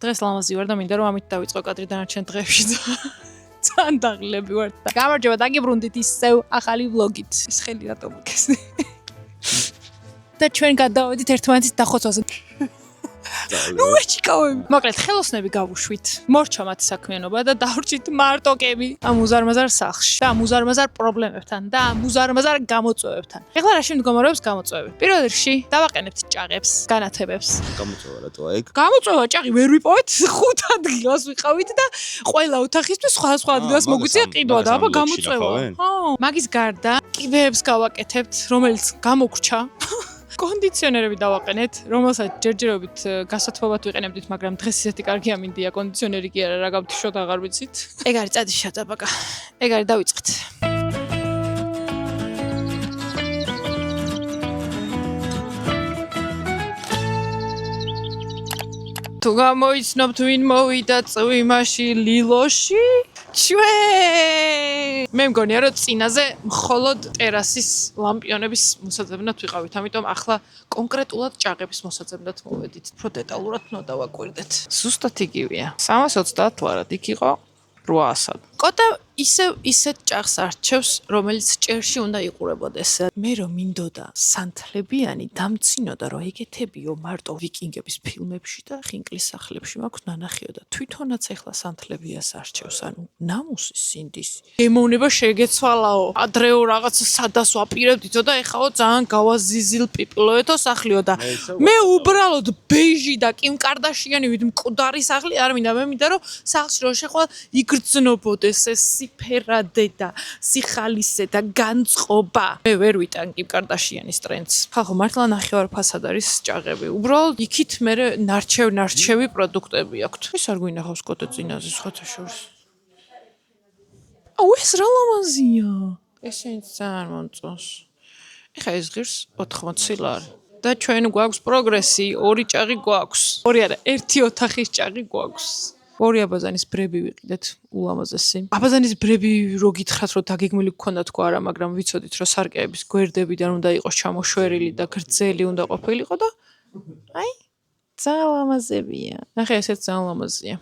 დღეს ლამაზი ვარ და მინდა რომ ამით დავიწყო კადრი დანარჩენ დღეებში ძალიან დაღლილები ვარ და გამარჯობა დაგიბრუნდით ისევ ახალი ვლოგით. ეს ხელი რატო მოგესწრე? და ჩვენ გადავედით ერთმანეთის დახოცვაზე. ნუ ეჭიკავები. მოკლედ ხელოსნები გავუშვით. მორჩა მათი საქმიანობა და დავრჩით მარტოკები ამ უზარმაზარ სახლში და ამ უზარმაზარ პრობლემებთან და ამ უზარმაზარ გამოწვევებთან. ეხლა რაში მდგომარეობს გამოწვევები? პირველ რიგში დავაყენებთ ჭაღებს, განათებებს. გამოწვევა რატოა ეგ? გამოწვევა ჭაღი ვერ ვიპოვეთ, 5 ადგილას ვიყავით და ყველა ოთახისთვის სხვა ადგილას მოგვიწია ყიდვა და აბა გამოწვევა. ხო, მაგის გარდა კიბეებს გავაკეთებთ, რომელიც გამოგრჩა. კონდიციონერები დავაყენეთ, რომელსაც ჯერჯერობით გასათბობად ვიყენებდით, მაგრამ დღეს ისეთი კარგი ამინდია კონდიციონერი კი არა, რა გავთიშოთ აღარ ვიცით. ეგ არის წადის შატაბაკა. ეგ არის დავიწყეთ. თუ გამოიცნობთ ვინ მოვიდა წვიმაში ლილოში? ჩვენ! მე მგონია რომ წინაზე მხოლოდ ტერასის ლამპიონების მოსაძებნად ვიყავით, ამიტომ ახლა კონკრეტულად ჭაღების მოსაძებნად მოვედით. უფრო დეტალურად უნდა დავაკვირდეთ. ზუსტად იგივეა. 330 ლარად იქ იყო 800-ად. კოტა ისეთ ჭაღს არჩევს, რომელიც ჭერში უნდა იყურებოდეს. მე რომ მინდოდა სანთლებიანი დამცინოდა რომ ეგეთებიო მარტო ვიკინგების ფილმებში და ხინკლის სახლებში მაქვს ნანახიო და თვითონაც ეხლა სანთლებიას არჩევს, ანუ ნამუსის სინდის. გემოვნება შეგეცვალაო. ადრეო რაღაც სადას ვაპირებდითო და ეხაო ძალიან გავაზიზილ პიპილოეთო სახლიო და მე უბრალოდ ბეიჟი და კიმ კარდაშიანი ვით მკვდარი სახლი არ მინდა, მე მინდა რომ სახლში რო შეხვალ იგრძნობოდეს ეს სიფერადე და სიხალისე და განწყობა. მე ვერ ვიტან კიმ კარდაშიანის ტრენდს. ხალხო მართლა ნახევარ ფასად არის ჭაღები. უბრალოდ იქით მე ნარჩევი პროდუქტები აქვთ. ეს არ გვინახავს კოტე წინაზე სხვათა შორის. აუ ეს რა ლამაზია. ესენიც ძალიან მომწონს. ეხა ეს ღირს 80 ლარი. და ჩვენ გვაქვს პროგრესი, 2 ჭაღი გვაქვს. 2 არა, 1 ოთახის ჭაღი გვაქვს. 2 აბაზანის ბრები ვიყიდეთ, ულამაზესი. აბაზანის ბრები რო გითხრათ რომ დაგეგმილი გქონდა თქო არა, მაგრამ ვიცოდით რომ სარკეების გვერდებიდან უნდა იყოს ჩამოშვერილი და გრძელი უნდა ყოფილიყო და აი, ძალიან ლამაზებია. ნახე, ესეც ძალიან ლამაზია.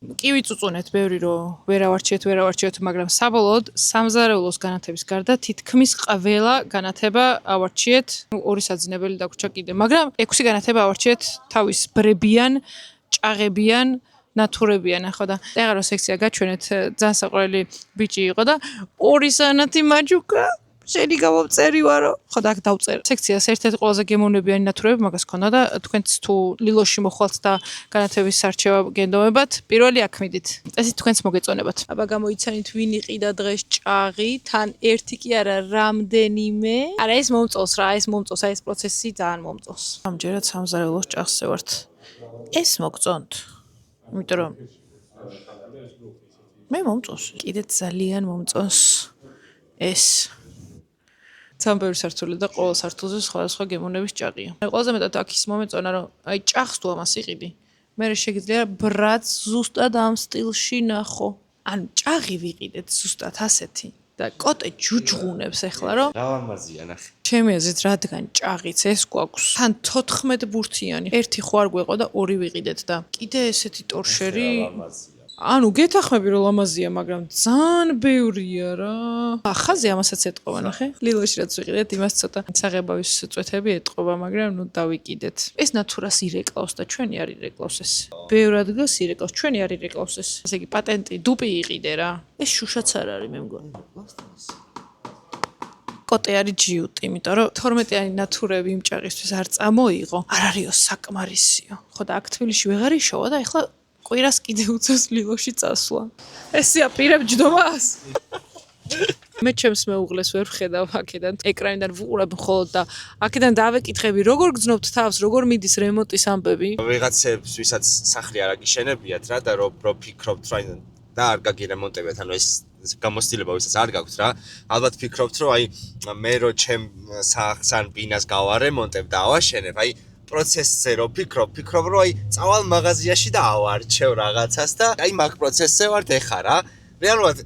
კი ვიწუწუნეთ ბევრი რომ ვერავარჩიეთ, მაგრამ საბოლოოდ სამზარეულოს განათების გარდა თითქმის ყველა განათება ავარჩიეთ. 2 საძინებელი დაგვრჩა კიდე, მაგრამ 6 განათება ავარჩიეთ თავის ბრებიან, ჭაღებიან, ნათურებიან, ხო და ეხლა რო სექცია გაჩვენეთ, ძალიან საყვარელი ბიჭი იყო და 2 სანათი მაჯუკა შენი გამომწერივარო. ხო და აქ დავწერ. სექციას ერთ-ერთი ყველაზე გემოვნებიანი ნათურები მაგას ქონდა და თქვენც თუ ლილოში მოხვალთ და განათების არჩევა გენდომებათ, პირველი აქ მიდით. წესით თქვენც მოგეწონებათ. აბა გამოიცანით ვინ იყიდა დღეს ჭაღი, თან ერთი კი არა, რამდენიმე. არა ეს მომწონს რა, ეს პროცესი ძალიან მომწონს. ამჯერად სამზარეულოს ჭაღზე ვართ. ეს მოგწონთ. იმიტომ რომ მე მომწონს. კიდე ძალიან მომწონს ეს. ძალიან ბევრი სართული და ყოველ სართულზე სხვადასხვა გემოვნების ჭაღია. მე ყველაზე მეტად აქ ის მომეწონა რომ აი ჭაღს თუ ამას იყიდი, მე შეგიძლია ბრაც ზუსტად ამ სტილში ნახო. ანუ ჭაღი ვიყიდეთ ზუსტად ასეთი და კოტე ჯუჯღუნებს ეხლა რომ რა ლამაზია ნახე. ჩემი აზრით რადგან ჭაღიც ეს გვაქვს თან 14 ბურთიანი. 1 ხო არ გვეყო და 2 ვიყიდეთ და კიდე ესეთი ტორშერი. ანუ გეთახმები რომ ლამაზია, მაგრამ ძალიან ბევრია რა. ახაზე ამასაც ეტყობა ნახე. ლილოში რაც ვიყიდეთ, იმას ცოტა საღებავის წვეთები ეტყობა, მაგრამ ნუ დავიკიდეთ. ეს ნათურას ირეკლავს და ჩვენი არ ირეკლავს ეს. ბევრ ადგილას ირეკლავს, ჩვენი არ ირეკლავს ეს. ესე იგი პატენტი დუპი იყიდე რა. ეს შუშაც არ არის მე მგონი. კოტე არის ჯიუტი, იმიტომ რომ 12-იანი ნათურები იმ ჭაღისთვის არ წამოიღო. არ არისო საკმარისიო. ხო და აქ თბილისში ვეღარ იშოვა და ეხლა კვირას კიდე უწევს ლილოში წასვლა. ესე აპირებ ჯდომას. მე ჩემს მეუღლეს ვერ ვხედავ აქედან, ეკრანიდან ვუყურებ მხოლოდ და აქედან დავეკითხები, როგორ გძნობთ თავს, როგორ მიდის რემონტის ამბები? ვიღაცებს, ვისაც სახლი არ აგიშენებიათ რა და რო ფიქრობთ რა და არ გაგირემონტებიათ, ანუ ეს გამოცდილება ვისაც არ გაქვთ რა. ალბათ ფიქრობთ რომ აი მე რო ჩემ სახლს ან ბინას გავარემონტებ და ავაშენებ, აი პროცესზე რო ფიქრობ რომ აი წავალ მაღაზიაში და ავარჩევ რაღაცას და აი მაგ პროცესზე ვარ ეხა რა. რეალურად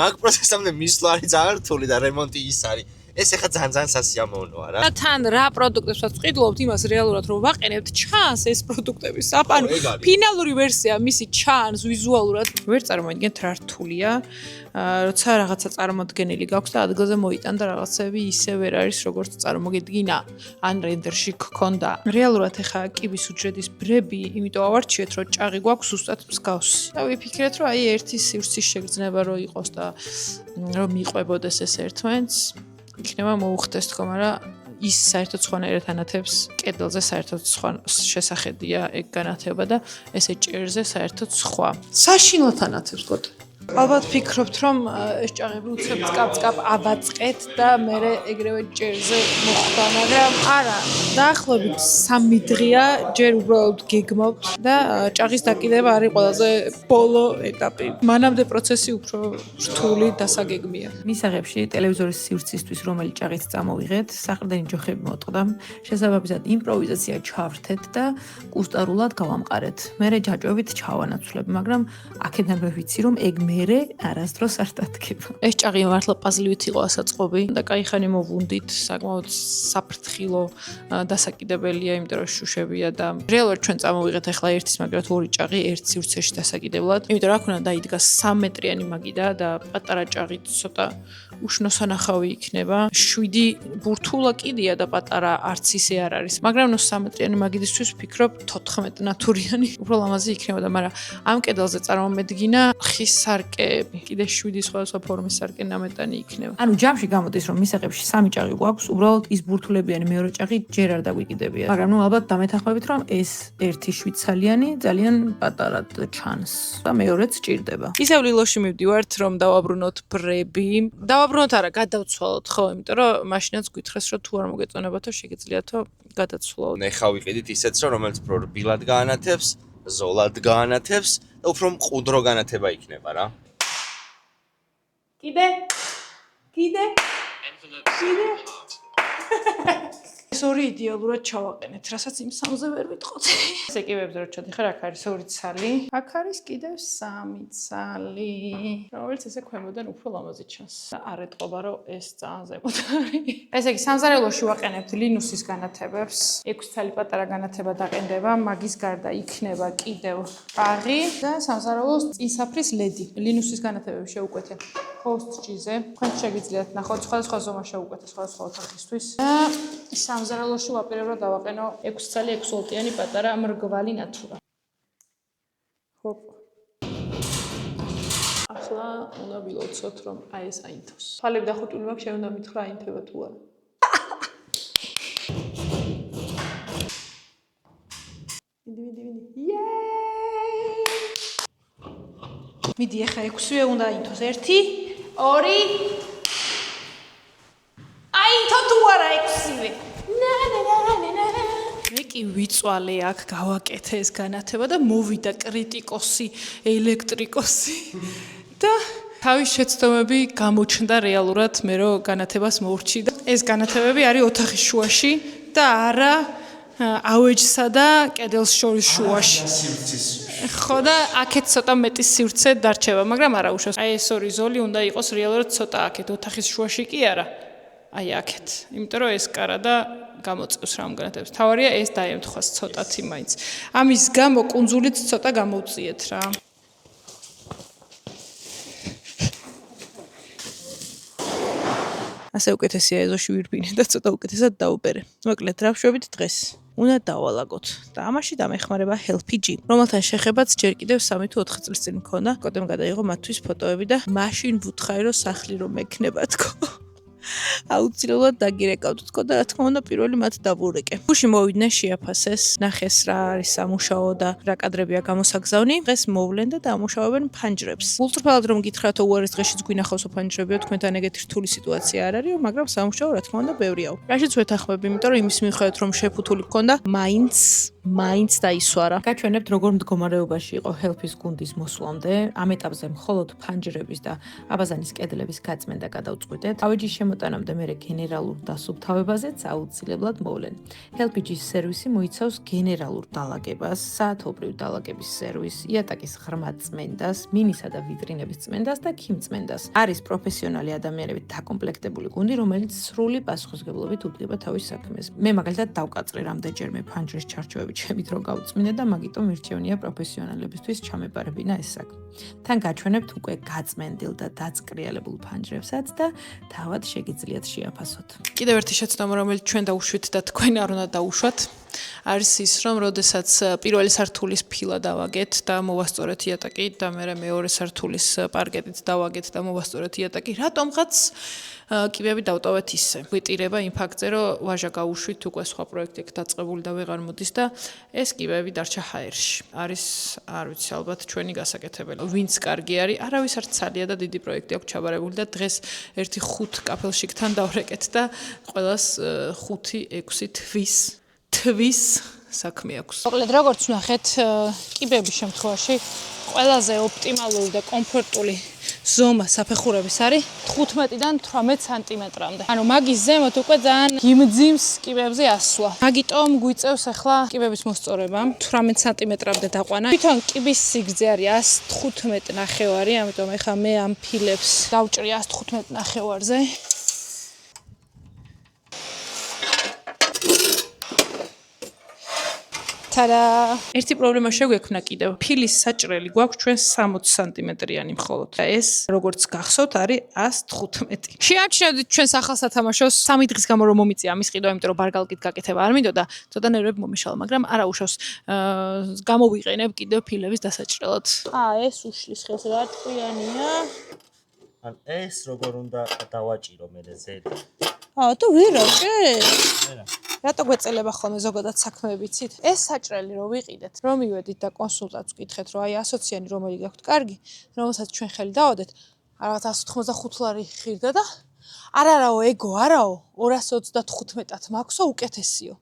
მაგ პროცესამდე მისვლა არის ძალიან რთული და რემონტი ის არის. ეს ეხა ძალიან სასიამოვნოა რა. და თან რა პროდუქტებსაც ვყიდულობთ იმას რეალურად რომ ვაყენებთ, ჩანს ეს პროდუქტების საპანო. ფინალური ვერსია მისი ჩანს ვიზუალურად. ვერ წარმოვიდგენთ რა რთულია. როცა რაღაცა წარმოდგენილი გაქვს და ადგილზე მოიტან და რაღაცები ისე ვერ არის როგორც წარმოგედგინა ან რენდერში გქონდა. რეალურად ეხა კიბის უჯრედის ბრები, იმიტომ ავარჩიეთ რომ ჭაღი გვაქვს ზუსტად მსგავსი. და ვიფიქრეთ რომ აი ერთი სივრცის შეგრძნება რო იყოს და რომ მიყვებოდეს ეს ერთმანეთს, იქნება მოუხდეს თქო, მაგრამ ის საერთოდ სხვანაირად ანათებს კედელზე საერთოდ სხვა შესახედია ეგ განათება და ესე ჭერზე საერთოდ სხვა. საშინლად ანათებს გოთ. ალბათ ფიქრობთ რომ ეს ჭაღები უცებ წკაპ აბაწყეთ და მე ეგრევე ჭერზე მოხდა, მაგრამ არა, დაახლოებით 3 დღეა ჯერ უბრალოდ გეგმავთ და ჭაღის დაკიდება არის ყველაზე ბოლო ეტაპი. მანამდე პროცესი უფრო რთული დასაგეგმია. მისაღებში ტელევიზორის სივრცისთვის რომელი ჭაღიც წამოვიღეთ, საყრდენი ჯოხები მოტყდა, შესაბამისად იმპროვიზაცია ჩავრთეთ და კუსტარულად გავამყარეთ. მერე ჯაჭვებით ჩავანაცვლებ, მაგრამ აქედან მე ვიცი რომ ეგ მერე არასდროს არ დადგება. ეს ჭაღი მართლა პაზლივით იყო ასაწყობი და კაიხანი მოვუნდით, საკმაოდ საფრთხილო დასაკიდებელია, იმიტომ რომ შუშებია და რეალურად ჩვენ წამოვიღეთ ახლა ერთის მაგრად 2 ჭაღი ერთ სივრცეში დასაკიდებლად. იმიტომ რომ აქ უნდა დაიდგა 3 მეტრიანი მაგიდა და პატარა ჭაღით ცოტა უშნოსანახავი იქნება. 7 ბურთულა კიდია და პატარა არც ისე არ არის. მაგრამ ნუ 3 მეტრიანი მაგიდისთვის ვფიქრობ 14 ნათურიანი უფრო ლამაზი იქნება და მაგრამ ამ კედელზე წარმომედგინა ხის სარკეები. კიდე 7 სხვადასხვა ფორმის სარკე ნამეტანი იქნება. ანუ ჯამში გამოდის რომ მისაღებში 3 ჭაღი გვაქვს, უბრალოდ ის ბურთულებიანი მეორე ჭაღი ჯერ არ დაგვიკიდებია. მაგრამ ნუ ალბათ დამეთანხმებით რომ ეს ერთი 7 ცალიანი ძალიან პატარად ჩანს და მეორეც ჭირდება. ისევ ლილოში მივდივართ რომ დავაბრუნოთ ბრები. დავაბრუნოთ არა, გადავცვალოთ, ხო, იმიტომ რომ მაშინაც გითხრეს რომ თუ არ მოგეწონებათო შეგიძლიათო გადაცვლაო. ნეხა ვიყიდით ისეთს რომ რომელიც უფრო რბილად გაანათებს, ზოლად გაანათებს და უფრო მყუდრო განათება იქნება რა. კიდე ეს ორი იდეალურად ჩავაყენეთ, რასაც იმ 3-ზე ვერ ვიტყოთ. ეს ეკივებს რო ჩადიხარ, აქ არის 2 ცალი. აქ არის კიდევ 3 ცალი, რომელიც ესე ქვემოდან უფრო ლამაზი ჩანს. და არ ეტყობა რომ ეს ძალიან ზემოთ არის. ესე იგი, სამზარეულოში ვაყენებთ ლინუსის განათებებს. 6 ცალი პატარა განათება დაყენდება, მაგის გარდა იქნება კიდევ ჭაღი და სამზარეულოს წინსაფრის ლედი. ლინუსის განათებები შეუკვეთე ჰოსტ-ჯიზე. თქვენ შეგიძლიათ ნახოთ სხვადასხვა ზომა შეუკვეთე სხვადასხვა ოთახისთვის. და სამზარეულოში ვაპირებრო დავაყენო 6 ცალი 6 ვოლტიანი პატარა მრგვალი ნათურა. ჰოპ. ახლა უნდა ვილოცოთ რომ აი ეს აინთოს. თვალები დახუტული მაქვს, შენ უნდა მითხრა აინთება თუ არა. მიდი. მიდი, ახლა 6-ვე უნდა აინთოს. 1 2 აინთო თუ არა 6-ვე. მე კი ვიწვალე აქ გავაკეთე ეს განათება და მოვიდა კრიტიკოსი, ელექტრიკოსი და თავის შეცდომები გამოჩნდა რეალურად მე რო განათებას მოვრჩი და ეს განათებები არის ოთახის შუაში და არა ავეჯსა და კედელს შორის შუაში. ხო და აქეთ ცოტა მეტი სივრცე დარჩება, მაგრამ არა უშავს. აი ეს ორი ზოლი უნდა იყოს რეალურად ცოტა აქეთ, ოთახის შუაში კი არა. აი აქეთ. იმიტომ რომ ეს კარა და გამოწევს რამ განათებს. თავარია ეს დაემთხვას ცოტათი მაინც. ამის გამო კუნძულით ცოტა გამოვწიეთ რა. ასე უკეთესია ეზოში ვირბინე და ცოტა უკეთესად დაუბერე. მოკლედ რა ვშვებით დღეს? უნდა დავალაგოთ და ამაში დამეხმარება HelpG, რომელთან შეხებაც ჯერ კიდევ 3 თუ 4 წლის წინ მქონდა. კოდემ გადაიღო მათთვის ფოტოები და მაშინ ვუთხარი რომ სახლი რომ ექნება თქო. აუცილებლად დაგირეკავთ თქო და რა თქმა უნდა პირველი მათ დავურეკე. გუში მოვიდნენ შეაფასეს, ნახეს რა არის სამუშაო და რა კადრებია გამოსაგზავნი. დღეს მოვლენ და დამუშავებენ ფანჯრებს. ულწრფელად რომ გითხრათო უარის დღეშიც გვინახავსო ფანჯრებიო, თქვენთან ეგეთი რთული სიტუაცია არ არისო, მაგრამ სამუშაო რა თქმა უნდა ბევრიაო. რაშიც ვეთანხმები, იმიტომ რომ იმის მიხედვით რომ შეფუთული მქონდა, მაინც მაინც დაისვარა. გაჩვენებთ როგორ მდგომარეობაში იყო ჰელფის გუნდის მოსვლამდე. ამ ეტაპზე მხოლოდ ფანჯრების და აბაზანის კედლების გაწმენდა გადავწყვიტეთ. ავეჯის შემოტანამდე მე გენერალურ დასუფთავებაზეც აუცილებლად მოვლენ. ჰელფიჯის სერვისი მოიცავს გენერალურ დალაგებას, საათობრივ დალაგების სერვისს, იატაკის ღრმა წმენდას, მინისა და ვიტრინების წმენდას და ქიმწმენდას. არის პროფესიონალი ადამიანებით დაკომპლექტებული გუნდი, რომელიც სრული პასუხისმგებლობით უდგება თავის საქმეს. მე მაგალითად დავკაწრე რამდენჯერმე ფანჯრის ჩარჩოები ჩემით რო გავწმინე და მაგიტომ მირჩევნია პროფესიონალებისთვის ჩამეპარებინა ეს საქმე. თან გაჩვენებთ უკვე გაწმენდილ და დაწყრიალებულ ფანჯრებსაც და თავად შეგიძლიათ შეაფასოთ. კიდევ ერთი შეცდომა, რომელიც ჩვენ დაუშვით და თქვენ არ უნდა დაუშვათ, არის ის, რომ როდესაც პირველი სართულის ფილა დავაგეთ და მოვასწორეთ იატაკი და მე მეორე სართულის პარკეტით დავაგეთ და მოვასწორეთ იატაკი, რატომღაც კიბეები დავტოვეთ ისე. გვიტირება იმ ფაქტზე, რომ ვაჟა გაუშვით, უკვე სხვა პროექტი აქ დაწყებული და ვეღარ მოდის და ეს კიბეები დარჩა ჰაერში. არის, არ ვიცი, ალბათ ჩვენი გასაკეთებელი. ვინც კარგი არის, არავის არ ცალია და დიდი პროექტი აქვს ჩაბარებული და დღეს ერთი 5 კაფელშიკთან დავრეკეთ და ყველას 5-6 თვის საქმე აქვს. მოკლედ, როგორც ნახეთ, კიბეების შემთხვევაში ყველაზე ოპტიმალური და კომფორტული ზომა საფეხურების არის 15-დან 18 სანტიმეტრამდე. ანუ მაგის ზემოთ უკვე ძალიან გიმძიმს კიბეებზე ასვლა. მაგიტომ გვიწევს ახლა კიბების მოსწორება 18 სანტიმეტრამდე დაყვანა. თვითონ კიბის სიგრძე არის 115 ნახევარი, ამიტომ ახლა მე ამ ფილებს დავჭრი 115 ნახევარზე. თარა! ერთი პრობლემა შეგვექმნა კიდევ. ფილის საჭრელი გვაქვს ჩვენ 60 სანტიმეტრიანი მხოლოდ. და ეს, როგორც გახსოვთ, არის 115. შეამჩნევთ ჩვენს ახალ სათამაშოს. 3 დღის გამო რომ მომიწია ამის ყიდვა, იმიტომ რომ ბარგალკით გაკეთება არ მინდოდა, ცოტა ნერვები მომეშალა, მაგრამ არა უშავს. გამოვიყენებ კიდევ ფილების დასაჭრელად. ეს უშლის ხელს რა ტყიანია. ან ეს როგორ უნდა დავაჭირო მე ზედი. თუ ვირაჭე? მერა. რატო გვეწელება ხოლმე ზოგადად საქმეები ცით? ეს საჭრელი რო ვიყიდეთ, რომ მივედით და კონსულტანტს ვკითხეთ, რომ აი ასოციანი რომელი გაქვთ კარგი, რომელსაც ჩვენ ხელი დავადეთ, რაღაც 185 ლარი ხირდა და არაო, ეგო, არაო, 235-ად მაქვსო უკეთესიო.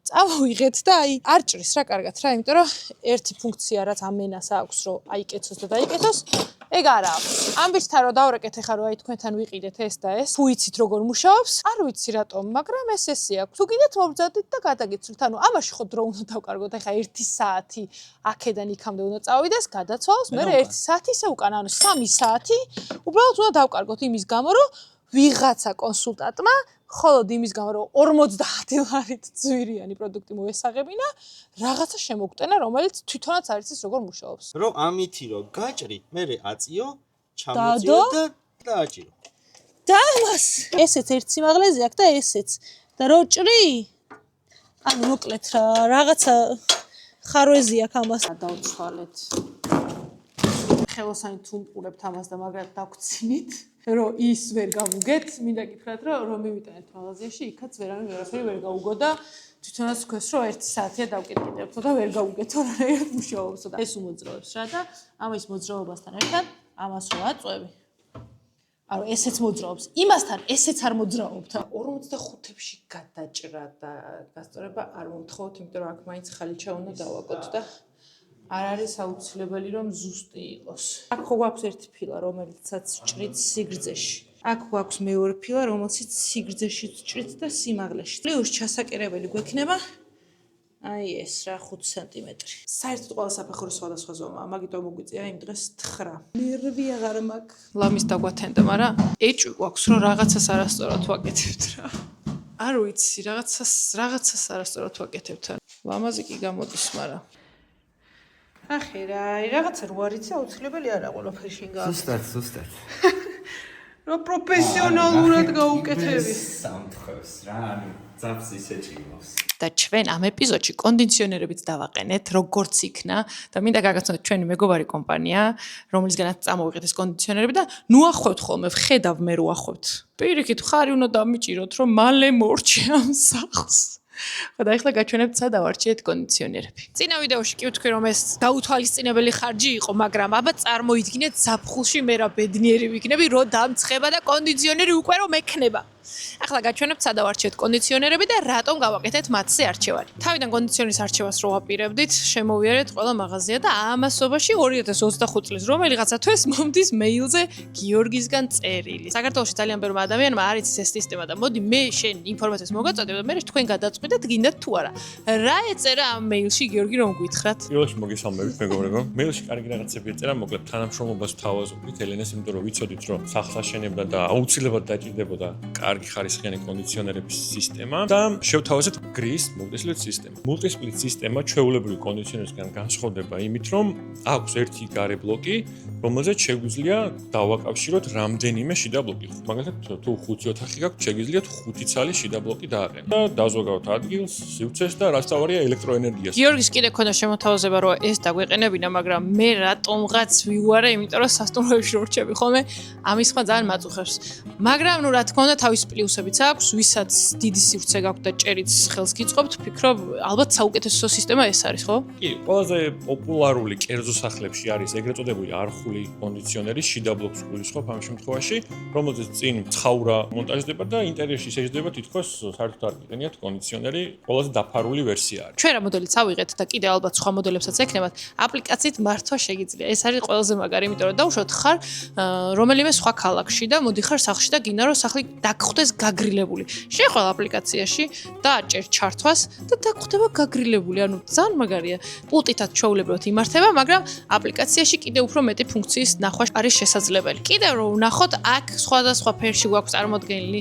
წავიღეთ და აი არ ჭრის რა კარგად რა, იმიტომ რომ ერთი ფუნქცია რაც ამენას აქვს, რომ აიკეთოს და დაიკეთოს, ეგ არა აქვს. ამბიცთან რომ დავრეკეთ ახლა რომ აი თქვენთან ვიყიდეთ ეს და ეს, თუ იცით როგორ მუშაობს, არ ვიცი რატომ, მაგრამ ეს აქვს. თუ კიდეთ მობრძადით და გადაგიცვლით, ანუ ამაში ხო დრო უნდა დავკარგოთ, ახლა 1 საათი აქედან იქამდე უნდა წავიდეს, გადაცვალოს, მე 1 საათი ისე უკან, ანუ 3 საათი უბრალოდ უნდა დავკარგოთ იმის გამო, რომ ვიღაცა კონსულტანტმა ხოლოდ იმის გამო რომ 50 ლარით ძვირიანი პროდუქტი მოესაღებინა, რაღაცა შემოგტენა, რომელიც თვითონაც არ იცის როგორ მუშაობს. რომ ამითი რომ გაჭრი, მე აწიო, ჩამოწიო და დააჭირო. და მას ესეც ერთ სიმაღლეზე აქვს და ესეც. და რო ჭრი? ანუ მოკლედ რაღაცა ხარვეზი აქვს ამას. დავცვალეთ. ხელოსანი თუ მყურებთ ამას და მაგრამ დავქცინით, რომ ის ვერ გავუგეთ, მინდა გითხრათ, რომ მივიტანეთ მაღაზიაში, იქაც ვერაფერი ვერ გაუგო და თვითონაც თქვენს რომ 1 საათია დავკითხებთო და ვერ გავუგეთო რა მუშაობსო და ეს უმოძრაობს რა და ამის მოძრაობასთან ერთად ამას რო აწვევი. ანუ ესეც მოძრაობს, იმასთან ესეც არ მოძრაობთ. 45-ში გადაჭრა და გასწორება არ მომთხოვთ, იმიტომ რომ აქ მაინც ხალიჩა უნდა დავაკოთ და არ არის აუცილებელი რომ ზუსტი იყოს. აქ ხო გვაქვს ერთი ფილა, რომელიცაც ჭრით სიგრძეში. აქ გვაქვს მეორე ფილა, რომელსაც სიგრძეში ჭრით და სიმაღლეში. პლუს ჩასაკერებელი გვექნება აი ეს რა 5 სანტიმეტრი. საერთოდ ყველა საფეხური სხვადასხვა ზომაა, მაგიტომ მოგვიწია იმ დღეს 9. ნერვი აღარ მაქვს. ლამის დაგვათენდა, მაგრამ ეჭვი გვაქვს რომ რაღაცას არასწორად ვაკეთებთ რა. არ ვიცი, რაღაცას არასწორად ვაკეთებთ. ლამაზი კი გამოდის, მაგრამ ახი რა, რაღაცა რო არიცი აუცილებელი არა ყველაფერი შენ გააკეთე. ზუსტად. რა პროფესიონალურად გაუკეთები. სამთხევს რა, ანუ ძაფს ისე ჭიმავს. და ჩვენ ამ ეპიზოდში კონდიციონერებიც დავაყენეთ, როგორც იქნა და მინდა გაგაცნოთ ჩვენი მეგობარი კომპანია, რომლისგანაც წამოვიღეთ ეს კონდიციონერები და ნუ ახვევთ ხოლმე, ვხედავ მე რო ახვევთ. პირიქით ხარი უნდა დამიჭიროთ, რომ მალე მორჩე ამ სახლს. და ახლა გაჩვენებთ სად ავარჩიეთ კონდიციონერები. წინა ვიდეოში კი ვთქვი რომ ეს გაუთვალისწინებელი ხარჯი იყო, მაგრამ აბა წარმოიდგინეთ ზაფხულში მე რა ბედნიერი ვიქნები, რომ დამცხება და კონდიციონერი უკვე რომ ექნება. ახლა გაჩვენებთ სადავარჩიეთ კონდიციონერები და რატომ გავაკეთეთ მათზე არჩევანი. თავიდან კონდიციონერის არჩევას რო ვაპირებდით, შემოვიარეთ ყველა მაღაზია და ამასობაში 2025 წლის რომელიღაცა თვეს მომდის მეილზე გიორგისგან წერილი. საქართველოში ძალიან ბევრი ადამიანმა არ იცის ეს სისტემა და მოდი მე შენ ინფორმაციას მოგაწოდებ და მე თქვენ გადაწყვეტეთ გინდათ თუ არა. რა ეწერა ამ მეილში გიორგი რომ გითხრათ? პირველში მოგესალმებით მეგობრებო. მეილში კარგი რაღაცები ეწერა, მოკლედ თანამშრომლობას თავაზობთ ელენეს, იმიტომ რომ ვიცოდით რომ სახლს აშენებდა და აუცილებლად დაჭირდებოდა კარგი ხარისხიანი კონდიციონერების სისტემა და შევთავაზეთ გრის მულტისპლიტ სისტემა. მულტისპლიტ სისტემა ჩვეულებრივი კონდიციონერისგან განსხვავდება იმით, რომ აქვს ერთი გარე ბლოკი, რომელზეც შეგვიძლია დავაკავშიროთ რამდენიმე შიდა ბლოკი. მაგალითად, თუ 5 ოთახი გაქვთ, შეგვიძლიათ 5 ცალი შიდა ბლოკი დააყენოთ და დავზოგავთ ადგილს, სივრცეს და რაც თავარია ელექტროენერგიას. გიორგის კიდე ქონდა შემოთავაზება რომ ეს დაგვეყენებინა, მაგრამ მე რატომღაც ვიუარე, იმიტომ რომ სასტუმროებში რო რჩები ხოლმე, ამის ხმა ძალიან მაწუხებს. მაგრამ ნუ რა თქმა უნდა თავის პლუსებიც აქვს, ვისაც დიდი სივრცე გაქვთ და ჭერიც ხელს გიწყობთ, ვფიქრობ, ალბათ საუკეთესო სისტემა ეს არის, ხო? კი, ყველაზე პოპულარული კერძო სახლებში არის ეგრეთ წოდებული არხული კონდიციონერი, შიდა ბლოკს გულისხმობ ამ შემთხვევაში, რომელზეც წინ ცხაურა მონტაჟდება და ინტერიერში შეიძლება თითქოს საერთოდ არ გიყენიათ კონდიციონერი, ყველაზე დაფარული ვერსია არის. ჩვენ რა მოდელიც ავიღეთ და კიდე ალბათ სხვა მოდელებსაც ექნებათ, აპლიკაციით მართვა შეგიძლია. ეს არის ყველაზე მაგარი, იმიტომ რომ დაუშვათ ხარ რომელიმე სხვა ქალაქში და მოდიხარ სახლში და გინდა რომ სახლი დაგხვდეს გაგრილებული. შეეხვალ აპლიკაციაში დააჭერ ჩართვას და დაგხვდება გაგრილებული. ანუ ძალიან მაგარია. პულტითაც ჩვეულებრივად იმართება, მაგრამ აპლიკაციაში კიდე უფრო მეტი ფუნქციის ნახვა არის შესაძლებელი. კიდევ რომ ვნახოთ, აქ სხვადასხვა ფერში გვაქვს წარმოდგენილი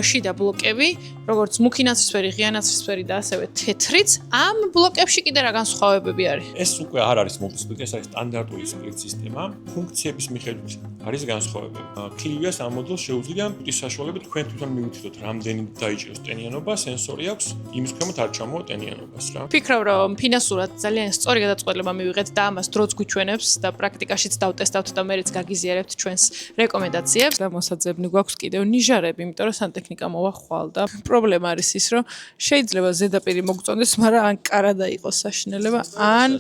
შიდა ბლოკები, როგორც მუქი ნაცრისფერი, ღია ნაცრისფერი და ასევე თეთრიც. ამ ბლოკებში კიდე რა განსხვავებები არის? ეს უკვე არ არის მულტისპლიტი, ეს არის სტანდარტული სპლიტ სისტემა. ფუნქციების მიხედვით არის განსხვავებები. კლივიას ამ მოდელს შეუძლია პუტის საშუალებით თქვენ თვითონ მივიცოდოთ, რამდენი დაიჭიროს ტენიანობა, სენსორი აქვს, იმის ქვემოთ არ ჩამოვა ტენიანობას რა. ვფიქრობ, რომ ფინანსურად ძალიან სწორი გადაწყვეტილება მივიღეთ და ამას დროც გვიჩვენებს და პრაქტიკაშიც დავტესტავთ და მერეც გაგიზიარებთ ჩვენს რეკომენდაციებს. გამოსაძებნი გვაქვს კიდევ ნიჟარები, იმიტომ რომ სანტექნიკა მოვახვალ და პრობლემა არის ის, რომ შეიძლება ზედაპირი მოგწონდეს, მაგრამ ან კარადა იყოს საშინელება, ან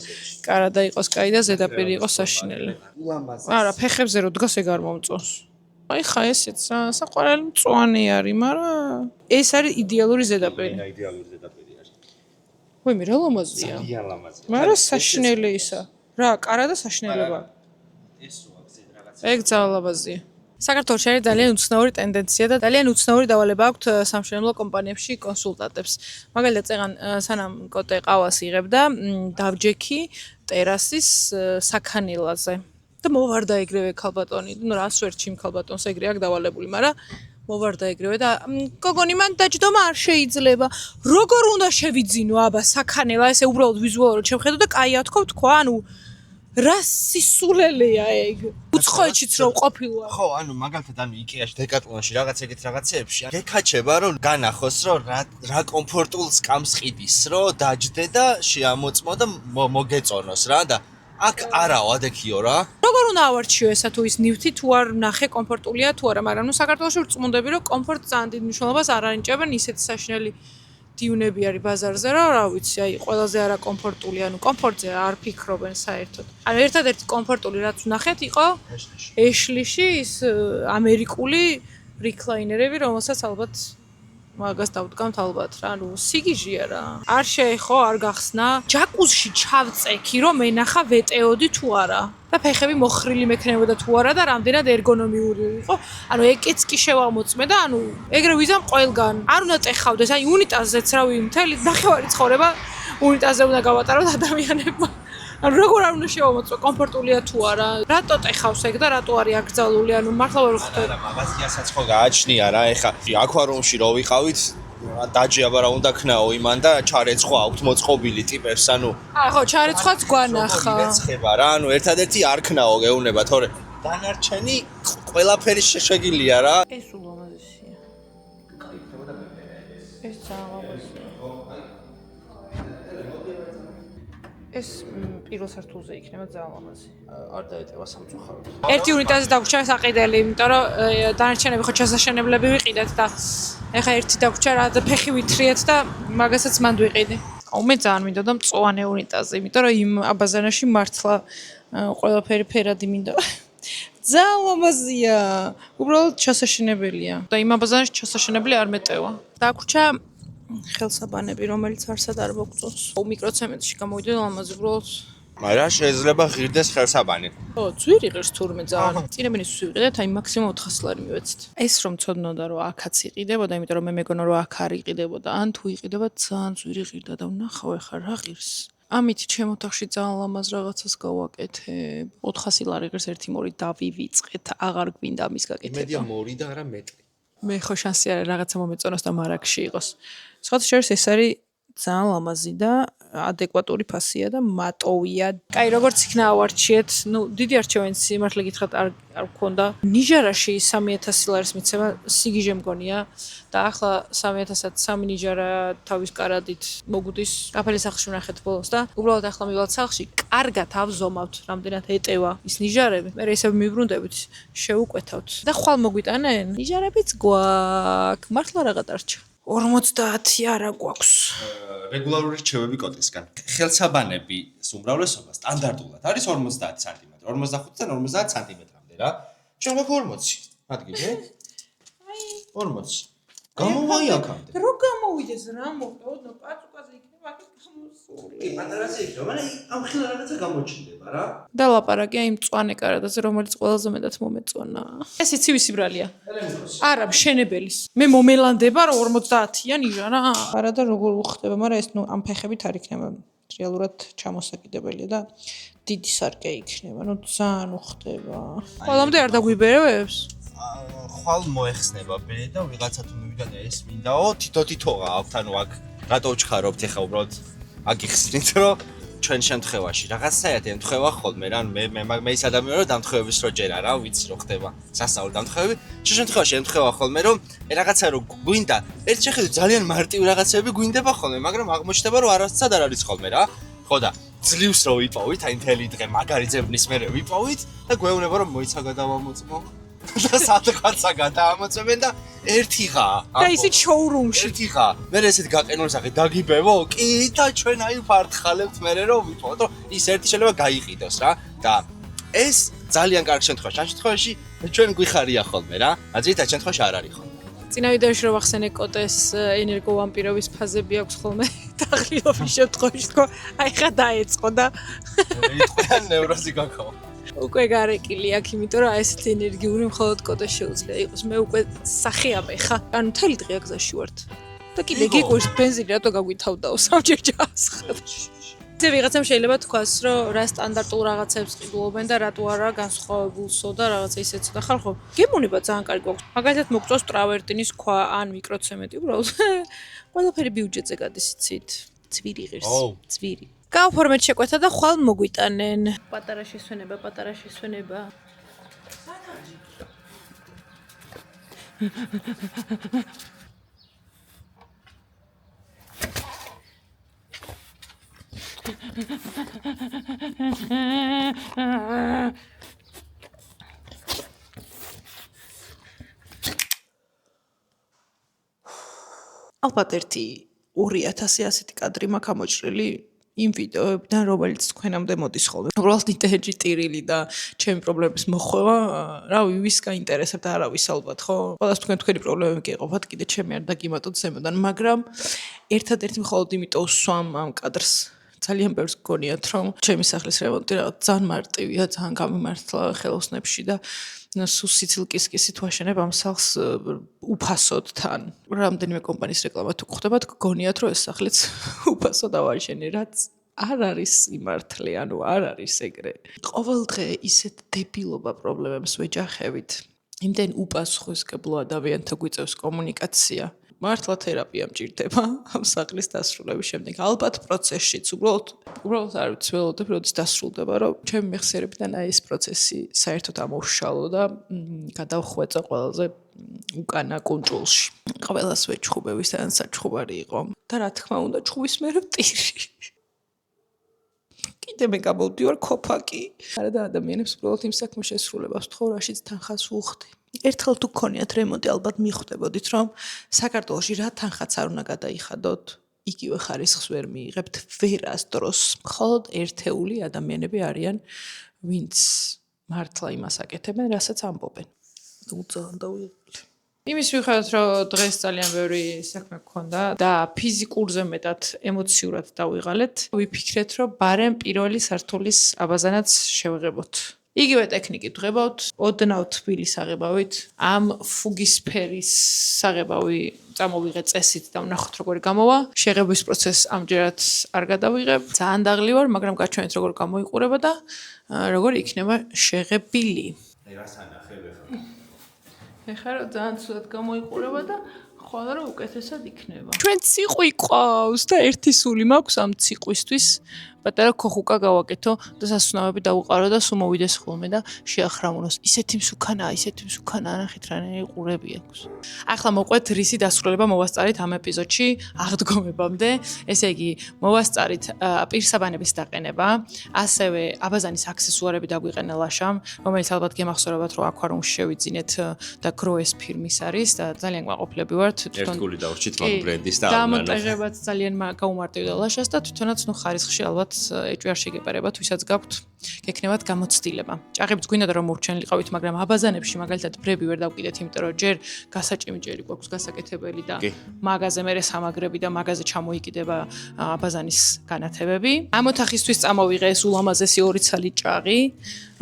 კარადა იყოს კაი და ზედაპირი იყოს საშინელი. არა, ფეხებზე რო დგას ეგ არ მომწონს. აი ხა ესეც საყვარელი მწვანე არის, მაგრამ ეს არის იდეალური ზედაპირი. იდეალური ზედაპირი არის. ვაიმე, რა ლამაზია. ძალიან ლამაზია. მაგრამ საშინელი ისა. რა, კარადა საშინელება. ეს რო აგზედ რაღაცა. ეგ ძალიან ლამაზია. საქართველოში არის ძალიან უცნაური ტენდენცია და ძალიან უცნაური დავალება აქვთ სამშენებლო კომპანიებში კონსულტანტებს. მაგალითად, წეგან სანამ კოტე ყავას იღებდა, დავჯექი ტერასის საქანელაზე. და მოვარდა ეგრევე ქალბატონი. ნუ რას ვერჩი იმ ქალბატონს ეგრე აქ დავალებული, მაგრამ მოვარდა ეგრევე და გოგონი მან დაჯდომა არ შეიძლება. როგორ უნდა შევიძინო აბა საქანელა, ესე უბრალოდ ვიზუალურად შევხედო და კაია თქვა, ანუ რა სისულელეა ეგ. უცხოეთშიც რო ყოფილა. ხო, ანუ მაგალითად ანუ IKEA-ში, Decathlon-ში რაღაც ეგეთ რაღაცეებში გეკაჩება რომ განახოს რომ რა კომფორტულ სკამს ყიდის, რომ დაჯდე და შეამოწმო და მოგეწონოს რა და აქ არაო ადექიო რა. როგორ უნდა ავარჩიო ესა თუ ის ნივთი თუ არ ნახე კომფორტულია თუ არა, მაგრამ ნუ საქართველოში ვწმუნდები რომ კომფორტ ძალიან დიდ მნიშვნელობას არ ანიჭებენ, ისეთი საშინელი დიუნები არის ბაზარზე, რომ რა ვიცი, აი ყველაზე არა კომფორტული, ანუ კომფორტზე არ ფიქრობენ საერთოდ. ანუ ერთადერთი კომფორტული რაც ვნახეთ იყო ეშლიში ის ამერიკული რიკლაინერები, რომელსაც ალბათ მაგას დავდგამთ ალბათ რა, ანუ სიგიჟია რა. არ შეეხო, არ გახსნა. ჯაკუზში ჩავწექი, რომ ენახა ვეტეოდი თუ არა. და ფეხები მოხრილი მექნებოდა თუ არა და რამდენად ერგონომიური იყო. ანუ ეგეც კი შევამოწმე და ანუ ეგრე ვიზამ ყველგან. არ უნდა ტეხავდეს, აი უნიტაზეც რავი, მთელი ნახევარი ცხოვრება უნიტაზზე უნდა გავატაროთ ადამიანებმა. ანუ როგორ არ უნდა შევამოწმე, კომფორტულია თუ არა. რატო ტეხავს ეგ და რატო არის აკრძალული? ანუ მართლა ვერ ხვდები. მაგაზიასაც ხო გააჩნია რა, ეხა აკვარიუმში რო ვიყავით, დაჯი აბა რა უნდა ქნაო იმან და ჩარეცხვა აქვთ მოწყობილი ტიპებს, ანუ ხო, ჩარეცხვაც გვანახა. მეცხება რა, ანუ ერთადერთი არ ქნაო გეუნება, თორე დანარჩენი ყველაფერი შეშეგილია რა. ეს ულამაზესია. ეს ძალიან ლამაზია. ეს პირველ სართულზე იქნება ძალიან ლამაზი. არ დაეტევა სამწუხაროდ. ერთი უნიტაზი დაგვრჩა საყიდელი, იმიტომ რომ დანარჩენები ხო ჩასაშენებლები ვიყიდეთ და ეხა ერთი დაგვრჩა რა და ფეხი ვითრიეთ და მაგასაც მანდ ვიყიდი. აუ მე ძალიან მინდოდა მწვანე უნიტაზი, იმიტომ რომ იმ აბაზანაში მართლა ყველაფერი ფერადი მინდა. ძალიან ლამაზია. უბრალოდ ჩასაშენებელია და იმ აბაზანში ჩასაშენებელი არ მეტევა. დაგვრჩა ხელსაბანები, რომელიც არსად არ მოგწონს. მიკროცემენტში გამოვიდა ლამაზი, უბრალოდ მაგრამ შეიძლება ღირდეს ხელსაბანი. ო, ძვირი ღირს თურმე ძალიან. წინებინის ვიყიდეთ, აი მაქსიმუმ 400 ლარი მივეცით. ეს რომ ცოდნოდა რომ აქაც იყიდებოდა, იმიტომ რომ მე მეგონა რომ აქ არ იყიდებოდა, ან თუ იყიდება ძალიან ძვირი ღირდა და ვნახავ ახლა რა ღირს. ამით ჩემ ოთახში ძალიან ლამაზ რაღაცას გავაკეთებ. 400 ლარი ღირს 1-2 დავივიწყეთ, აღარ გვინდა ამის გაკეთება. იმედია მორი და არა მეტრი. მე ხო შანსი არა რაღაცა მომეწონოს და მარაგში იყოს. სხვათა შორის ეს არის ძალიან ლამაზი და ადეკვატური ფასია და მატოვია. კაი, როგორც იქნა ავარჩიეთ, დიდი არჩევანი სიმართლე გითხრათ არ გქონდა. ნიჟარაში 3000 ლარის მიცემა სიგიჟე მგონია და ახლა 3000-ად 3 ნიჟარა თავის კარადით მოგვდის. კაფელის სახლში ვნახეთ ბოლოს და უბრალოდ ახლა მივალთ სახლში, კარგად ავზომავთ, რამდენად ეტევა ის ნიჟარები. მე ისევ მიბრუნდებით, შევუკვეთავთ და ხვალ მოგვიტანენ. ნიჟარებიც გვაქვს. მართლა რა გადარჩა? 50 არა გვაქვს. რეგულარული რჩევები კოტისგან. ხელსაბანები უმრავლესობა სტანდარტულად არის 50 სანტიმეტრი, 45-დან 50 სანტიმეტრამდე რა. ჩვენ გვაქვს 40. ადგილი? აი 40. გამოვაი აქამდე. რო გამოვიდეს რა მოხდა, პაწუკაზე იქნება აქ გამოსული. კი, პატარაზე იქნება, მაგრამ ამ ხილ რაღაცა გამოჩნდება რა. და ლაპარაკია იმ მწვანე კარადაზე, რომელიც ყველაზე მეტად მომეწონა. ეს იცი ვისი ბრალია? არა, მშენებელის. მე მომელანდება რომ 50-ია ნიჟარა. არა და როგორ უხდება, მაგრამ ეს ამ ფეხებით არ იქნება რეალურად ჩამოსაკიდებელია და დიდი სარკე იქნება. ძალიან უხდება. ყველამდე არ დაგვიბერებს? ხვალ მოეხსნება ბე და ვიღაცა თუ მივიდა და ეს მინდაო თითო-თითოა აქვთ, ანუ აქ რატო უჩქარობთ ეხა უბრალოდ აგიხსნით რომ ჩვენ შემთხვევაში რაღაცაერთი ემთხვევა ხოლმე რა, მე ის ადამიანი რომ დამთხვევების რო ჯერა რა, ვიცი რო ხდება სასწავლო დამთხვევები. ჩვენ შემთხვევაში ემთხვევა ხოლმე რომ რაღაცა რო გვინდა, ერთ შეხედვით ძალიან მარტივი რაღაცები გვინდება ხოლმე, მაგრამ აღმოჩნდება რომ არასწად არ არის ხოლმე რა. ხო და ძლივს რო ვიპოვით, აი მთელი დღე მაგარი ძებნის მერე ვიპოვით და გვეუბნება რომ მოიცა გადავამოწმო. და სადღაცა გადაამოწმენ და ერთიღაა. და ისიც შოურუმში. ერთიღაა. მე ესეთ გაყინულ სახე დაგიბევო? კი და ჩვენ აი ფართხალებთ მე რომ ვიპოვოთ, რომ ის ერთი შეიძლება გაიყიდოს რა და ეს ძალიან კარგი შემთხვევაში. ამ შემთხვევაში ჩვენ გვიხარია ხოლმე რა. აზრით ამ შემთხვევაში არ არის ხოლმე. წინა ვიდეოში რო ვახსენე კოტეს ენერგოვამპირობის ფაზები აქვს ხოლმე დაღლილობის შემთხვევაში თქო, აი ხა დაეწყო და იტყვიან ნევროზი გაქავა. უკვე გარეკილი აქ, იმიტომ რომ ესეთი ენერგიული მხოლოდ კოტეს შეუძლია იყოს. მე უკვე სახეამე ხა. ანუ მთელი დღე გზაში ვართ. და კიდე გიყვირს ბენზინი, რატო გაგვითავდაო სამჯერ ჩაასხად. ძე ვიღაცამ შეიძლება თქვას, რომ რა სტანდარტულ რაღაცებს ყიდულობენ და რატო არა განსხვავებულსო და რაღაცა ისეც და ხალხო. გემონება ძალიან კარგი გვაქვს. მაგალითად მოგწონს ტრავერტინის ქვა ან მიკროცემენტი, უბრალოდ ყველაფერი ბიუჯეტზე გადის, იცით? ძვირი ღირს. ძვირი. გავფორმეთ შეკვეთა და ხვალ მოგვიტანენ. პატარა შესვენება, პატარა შესვენება. ალბათ ერთი 2000 ასეთი კადრი მაქვს ამოჭრილი იმ ვიდეოებიდან, რომელიც თქვენამდე მოდის ხოლმე. უბრალოდ ინტერნეტში ტირილი და ჩემი პრობლემების მოხვევა, რავი, ვის გაინტერესებთ, არავის ალბათ, ხო? ყველას თქვენი პრობლემები გეყოფათ, კიდე ჩემი არ დაგიმატოთ ზემოდან, მაგრამ ერთადერთი მხოლოდ იმიტომ ვსვამ ამ კადრს. ძალიან ბევრს გგონიათ, რომ ჩემი სახლის რემონტი რაღაც ძალიან მარტივია, ძალიან გამიმართლა ხელოსნებში და სულ სიცილკისკისით ვაშენებ ამ სახლს უფასოდ თან. რამდენიმე კომპანიის რეკლამა თუ გხვდებათ, გგონიათ, რომ ეს სახლიც უფასოდ ავაშენე, რაც არ არის სიმართლე, ანუ არ არის ეგრე. ყოველ დღე ისეთ დებილობა პრობლემებს ვეჯახებით. იმდენ უპასუხისმგებლო ადამიანთა გვიწევს კომუნიკაცია. მართლა თერაპია მჭირდება ამ სახლის დასრულების შემდეგ. ალბათ პროცესშიც უბრალოდ არ ვიცი, ველოდებ, როდის დასრულდება, რომ ჩემი მეხსიერებიდან აი ეს პროცესი საერთოდ ამოვშალო და გადავხვეწა ყველაზე უკანა კუნჭულში. ყველას ვეჩხუბე, ვისთან საჩხუბარი იყო. და რა თქმა უნდა, ჩხუბის მერე ტირი. კიდე მე გამოვდივარ ქოფაკი. არა და ადამიანებს უბრალოდ იმ საქმე შესრულებას ცხოვრაშიც თანხას უხდი. ერთხელ თუ გქონიათ რემონტი, ალბათ მიხვდებოდით, რომ საქართველოში რა თანხაც არ უნდა გადაიხადოთ, იგივე ხარისხს ვერ მიიღებთ ვერასდროს. მხოლოდ ერთეული ადამიანები არიან, ვინც მართლა იმას აკეთებენ, რასაც ამბობენ. უძან დავიღალე. იმის მიხედვით, რომ დღეს ძალიან ბევრი საქმე გქონდა და ფიზიკურზე მეტად ემოციურად დავიღალეთ, ვიფიქრეთ, რომ ბარემ პირველი სართულის აბაზანაც შევღებოთ. იგივე ტექნიკით ვღებავთ, ოდნავ თბილის აღებავით, ამ ფუგისფერის საღებავი წამოვიღე წესით და ვნახოთ როგორი გამოვა. შეღების პროცესს ამჯერად არ გადავიღებ. ძალიან დაღლი ვარ, მაგრამ გაჩვენეთ როგორ გამოიყურება და როგორ იქნება შეღებილი. აი რას ანახებ ახლა? ეხლა რომ ძალიან ცუდად გამოიყურება და ხოლმე რომ უკეთესად იქნება. ჩვენ ციყვი ყავს და ერთი სული მაქვს ამ ციყვისთვის. პატარა ქოხუკა გავაკეთო და სასუნავები დავუყარო და სულ მოვიდეს ხოლმე და შეახრამუნოს. ისეთი მსუქანაა, ისეთი მსუქანაა, ნახეთ რანაირი ყურები აქვს. ახლა მოყვეთ რისი დასრულება მოვასწარით ამ ეპიზოდში აღდგომებამდე. ესე იგი, მოვასწარით პირსაბანების დაყენება, ასევე აბაზანის აქსესუარები დაგვიყენა ლაშამ, რომელიც ალბათ გემახსოვრებათ, რომ აკვარიუმში შევიძინეთ და გროეს ფირმის არის და ძალიან გვაყოფილები ვართ. ერთგული დავრჩით მაგ ბრენდის და დამონტაჟებაც ძალიან გაუმარტივდა ლაშას და თვითონაც ნუ ხარისხში ალბათ ეჭვი არ შეგეპარებათ, ვისაც გაქვთ, გექნებათ გამოცდილება. ჭაღებიც გვინდა რომ მორჩენილიყავით, მაგრამ აბაზანებში მაგალითად ბრები ვერ დავკიდეთ, იმიტომ რომ ჯერ გასაჭიმი ჯერი გვაქვს გასაკეთებელი და მაღაზე მერე სამაგრები და მაღაზე ჩამოიკიდება აბაზანის განათებები. ამ ოთახისთვის წამოვიღე ეს ულამაზესი 2 ცალი ჭაღი,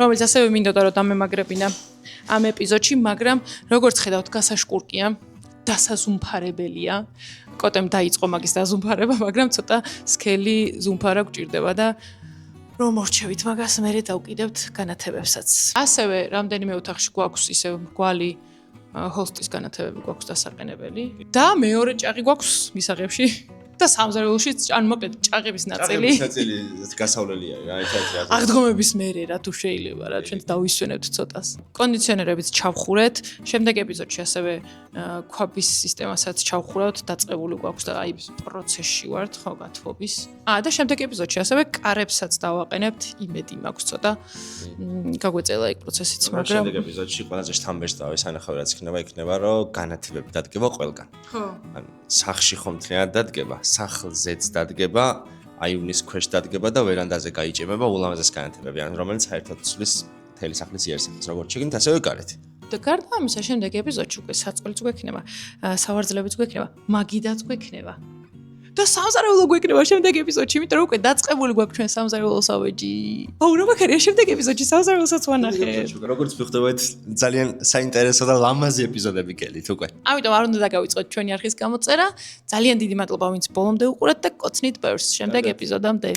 რომელიც ასევე მინდოდა რომ დამემაგრებინა ამ ეპიზოდში, მაგრამ როგორც ხედავთ, გასაშკურკია. დასაზუმფარებელია. კოტემ დაიწყო მაგის დაზუმფარება, მაგრამ ცოტა სქელი ზუმფარა გვჭირდება და რომ მორჩევით მაგას, მერე დავკიდებთ განათებებსაც. ასევე რამდენიმე ოთახში გვაქვს ისე მრგვალი ჰოსტის განათებები გვაქვს დასაყენებელი და მეორე ჭაღი გვაქვს მისაღებში და სამზარეულოშიც ან მოკლედ ჭაღების ნაწილი. ჭაღების ნაწილი გასავლელია რა, ერთად. აღდგომების მერე რა თუ შეიძლება რა, ჩვენ დავისვენებთ ცოტას. კონდიციონერებიც ჩავხურეთ. შემდეგ ეპიზოდში ასევე ქვაბის სისტემასაც ჩავხურავთ, დაწყებული გვაქვს და აი პროცესში ვართ, ხო, გათბობის. და შემდეგ ეპიზოდში ასევე კარებსაც დავაყენებთ, იმედი მაქვს ცოტა. გაგვეწელა ეგ პროცესიც, მაგრამ შემდეგ ეპიზოდში ყველაზე შთამბეჭდავი სანახავი რაც იქნება, რომ განათებები დადგება ყველგან. ხო. ან სახლში ხომ მთლიანად დადგება, სახლზეც დადგება, აივნის ქვეშ დადგება და ვერანდაზე გაიჭიმება ულამაზეს განათებები, ან რომელიც საერთოდ ცვლის მთელი სახლის იერსახეს, როგორც შეგინთ, ასევე გარეთ. და გარდა ამისა, შემდეგ ეპიზოდში უკვე საწყლიც გვექნება, სავარძლებიც გვექნება, მაგიდაც გვექნება. და სამზარეულო გვექნება შემდეგ ეპიზოდში, იმიტომ რომ უკვე დაწყებული გვაქვს ჩვენ სამზარეულო სავეჯი. აუ, რა მაგარია შემდეგ ეპიზოდში სამზარეულოსაც ვანახეთ. როგორც მიხვდებოდეთ, ძალიან საინტერესო და ლამაზი ეპიზოდები გელით უკვე. ამიტომ არ უნდა დაგავიწყოთ ჩვენი არხის გამოწერა. ძალიან დიდი მადლობა ვინც ბოლომდე უყურეთ და კოცნით ბევრს შემდეგ ეპიზოდამდე.